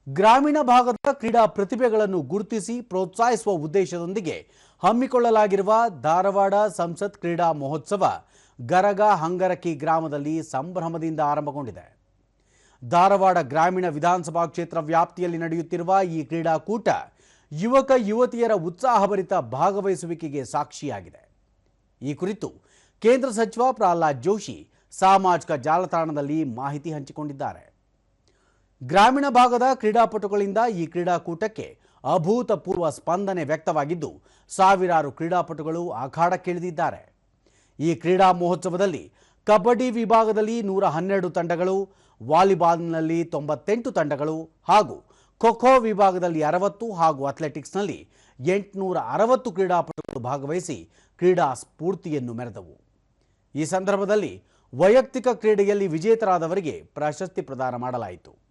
ಗ್ರಾಮೀಣ ಭಾಗದ ಕ್ರೀಡಾ ಪ್ರತಿಭೆಗಳನ್ನು ಗುರುತಿಸಿ ಪ್ರೋತ್ಸಾಹಿಸುವ ಉದ್ದೇಶದೊಂದಿಗೆ ಹಮ್ಮಿಕೊಳ್ಳಲಾಗಿರುವ ಧಾರವಾಡ ಸಂಸತ್ ಕ್ರೀಡಾ ಮಹೋತ್ಸವ ಗರಗ ಹಂಗರಕಿ ಗ್ರಾಮದಲ್ಲಿ ಸಂಭ್ರಮದಿಂದ ಆರಂಭಗೊಂಡಿದೆ. ಧಾರವಾಡ ಗ್ರಾಮೀಣ ವಿಧಾನಸಭಾ ಕ್ಷೇತ್ರ ವ್ಯಾಪ್ತಿಯಲ್ಲಿ ನಡೆಯುತ್ತಿರುವ ಈ ಕ್ರೀಡಾಕೂಟ ಯುವಕ ಯುವತಿಯರ ಉತ್ಸಾಹಭರಿತ ಭಾಗವಹಿಸುವಿಕೆಗೆ ಸಾಕ್ಷಿಯಾಗಿದೆ. ಈ ಕುರಿತು ಕೇಂದ್ರ ಸಚಿವ ಪ್ರಹ್ಲಾದ್ ಜೋಶಿ ಸಾಮಾಜಿಕ ಜಾಲತಾಣದಲ್ಲಿ ಮಾಹಿತಿ ಹಂಚಿಕೊಂಡಿದ್ದಾರೆ. ಗ್ರಾಮೀಣ ಭಾಗದ ಕ್ರೀಡಾಪಟುಗಳಿಂದ ಈ ಕ್ರೀಡಾಕೂಟಕ್ಕೆ ಅಭೂತಪೂರ್ವ ಸ್ಪಂದನೆ ವ್ಯಕ್ತವಾಗಿದ್ದು, ಸಾವಿರಾರು ಕ್ರೀಡಾಪಟುಗಳು ಅಖಾಡಕ್ಕಿಳಿದಿದ್ದಾರೆ. ಈ ಕ್ರೀಡಾ ಮಹೋತ್ಸವದಲ್ಲಿ ಕಬಡ್ಡಿ ವಿಭಾಗದಲ್ಲಿ 112 ತಂಡಗಳು, ವಾಲಿಬಾಲ್ನಲ್ಲಿ 98 ತಂಡಗಳು ಹಾಗೂ ಖೋ ವಿಭಾಗದಲ್ಲಿ 60 ಹಾಗೂ ಅಥ್ಲೆಟಿಕ್ಸ್ನಲ್ಲಿ 860 ಕ್ರೀಡಾಪಟುಗಳು ಭಾಗವಹಿಸಿ ಕ್ರೀಡಾ ಸ್ಫೂರ್ತಿಯನ್ನು ಮೆರೆದವು. ಈ ಸಂದರ್ಭದಲ್ಲಿ ವೈಯಕ್ತಿಕ ಕ್ರೀಡೆಯಲ್ಲಿ ವಿಜೇತರಾದವರಿಗೆ ಪ್ರಶಸ್ತಿ ಪ್ರದಾನ ಮಾಡಲಾಯಿತು.